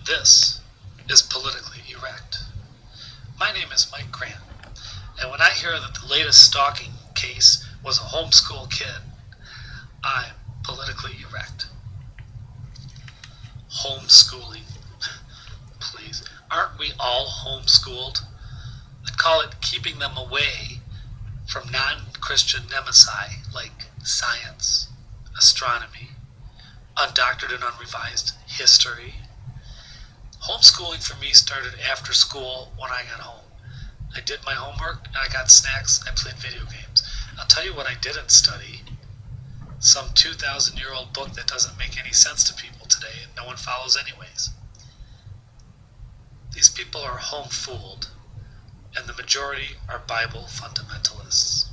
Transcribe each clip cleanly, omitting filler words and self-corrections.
This is Politically Erect. My name is Mike Grant, and when I hear that the latest stalking case was a homeschool kid, I'm politically erect. Homeschooling. Please, aren't we all homeschooled? I'd call it keeping them away from non-Christian nemesis like science, astronomy, undoctored and unrevised history. Homeschooling for me started after school when I got home. I did my homework, I got snacks, I played video games. I'll tell you what I didn't study. Some 2,000-year-old book that doesn't make any sense to people today and no one follows anyways. These people are home-fooled, and the majority are Bible fundamentalists.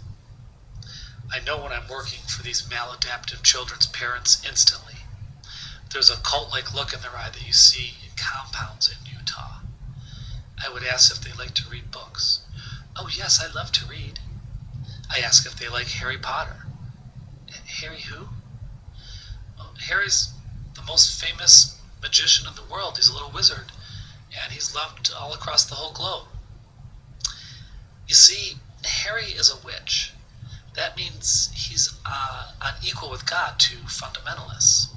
I know when I'm working for these maladaptive children's parents instantly. There's a cult-like look in their eye that you see in compounds in Utah. I would ask if they like to read books. Oh yes, I love to read. I ask if they like Harry Potter. Harry who? Well, Harry's the most famous magician in the world. He's a little wizard, and he's loved all across the whole globe. You see, Harry is a witch. That means he's unequal with God to fundamentalists.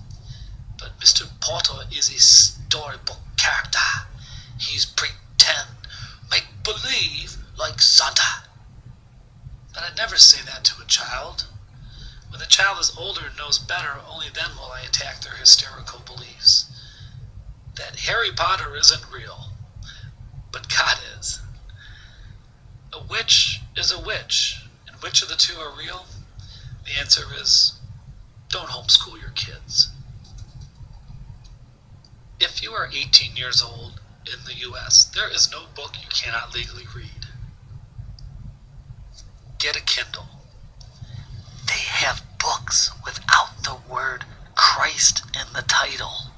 But Mr. Potter is a storybook character. He's pretend, make believe like Santa. But I'd never say that to a child. When the child is older and knows better, only then will I attack their hysterical beliefs. That Harry Potter isn't real, but God is. A witch is a witch, and which of the two are real? The answer is, don't homeschool your kids. If you are 18 years old in the U.S., there is no book you cannot legally read. Get a Kindle. They have books without the word Christ in the title.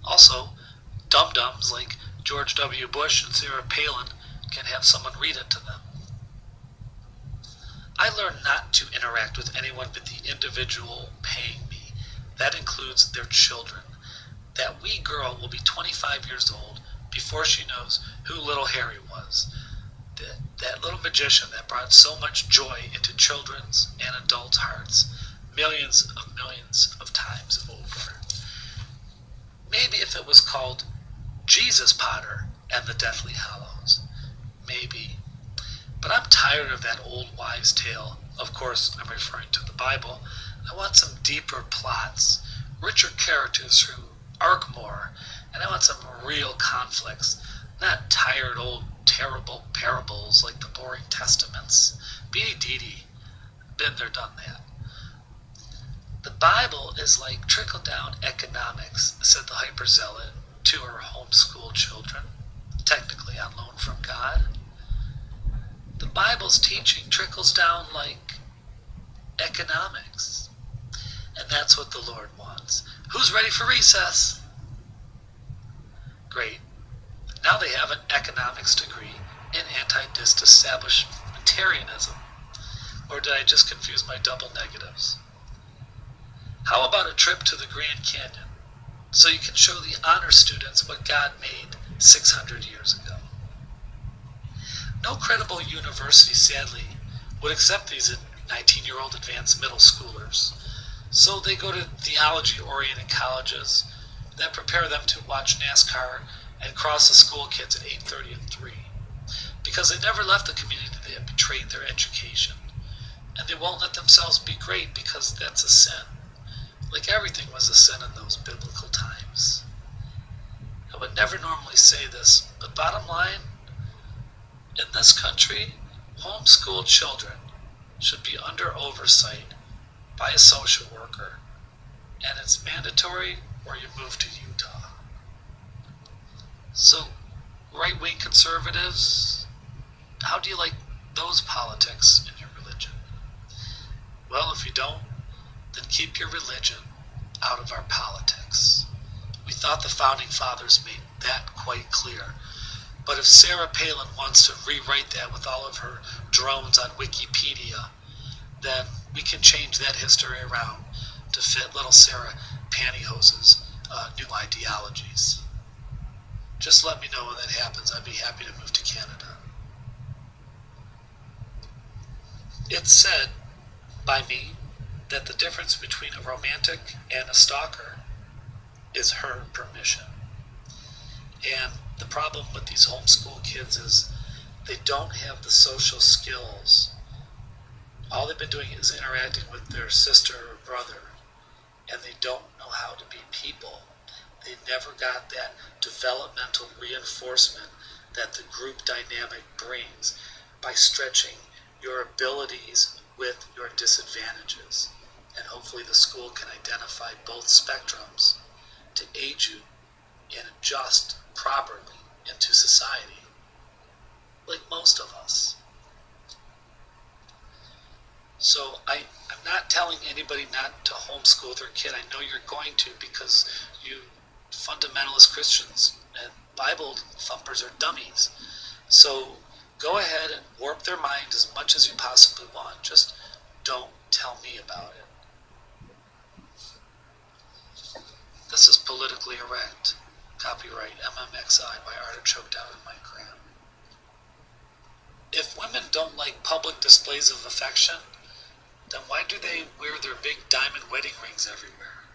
Also, dum-dums like George W. Bush and Sarah Palin can have someone read it to them. I learned not to interact with anyone but the individual paying me. That includes their children. That wee girl will be 25 years old before she knows who little Harry was. That little magician that brought so much joy into children's and adults' hearts millions of times over. Maybe if it was called Jesus Potter and the Deathly Hallows. Maybe. But I'm tired of that old wives' tale. Of course, I'm referring to the Bible. I want some deeper plots, richer characters who arc more, and I want some real conflicts, not tired old terrible parables like the boring testaments. Beady Deedy, been there, done that. The Bible is like trickle-down economics, said the hyperzealot to her homeschool children, technically on loan from God. The Bible's teaching trickles down like economics. And that's what the Lord wants. Who's ready for recess? Great. Now they have an economics degree in anti-disestablishmentarianism. Or did I just confuse my double negatives? How about a trip to the Grand Canyon so you can show the honor students what God made 600 years ago? No credible university, sadly, would accept these 19-year-old advanced middle schoolers. So they go to theology-oriented colleges that prepare them to watch NASCAR and cross the school kids at 8:30 and 3. Because they never left the community that had betrayed their education. And they won't let themselves be great because that's a sin. Like everything was a sin in those biblical times. I would never normally say this, but bottom line, in this country, homeschooled children should be under oversight by a social worker, and it's mandatory or you move to Utah. So, right-wing conservatives, how do you like those politics in your religion? Well, if you don't, then keep your religion out of our politics. We thought the Founding Fathers made that quite clear. But if Sarah Palin wants to rewrite that with all of her drones on Wikipedia, then we can change that history around to fit little Sarah Pantyhose new ideology. Just let me know when that happens. I'd be happy to move to Canada. It's said by me that the difference between a romantic and a stalker is her permission. And the problem with these homeschool kids is they don't have the social skills. All they've been doing is interacting with their sister or brother, and they don't know how to be people. They never got that developmental reinforcement that the group dynamic brings by stretching your abilities with your disadvantages. And hopefully the school can identify both spectrums to aid you and adjust properly into society, like most of us. So I'm not telling anybody not to homeschool their kid. I know you're going to, because you fundamentalist Christians and Bible thumpers are dummies. So go ahead and warp their mind as much as you possibly want. Just don't tell me about it. This is Politically Erect. Copyright MMXI by Artichoke Down in Mike Graham. If women don't like public displays of affection, then why do they wear their big diamond wedding rings everywhere?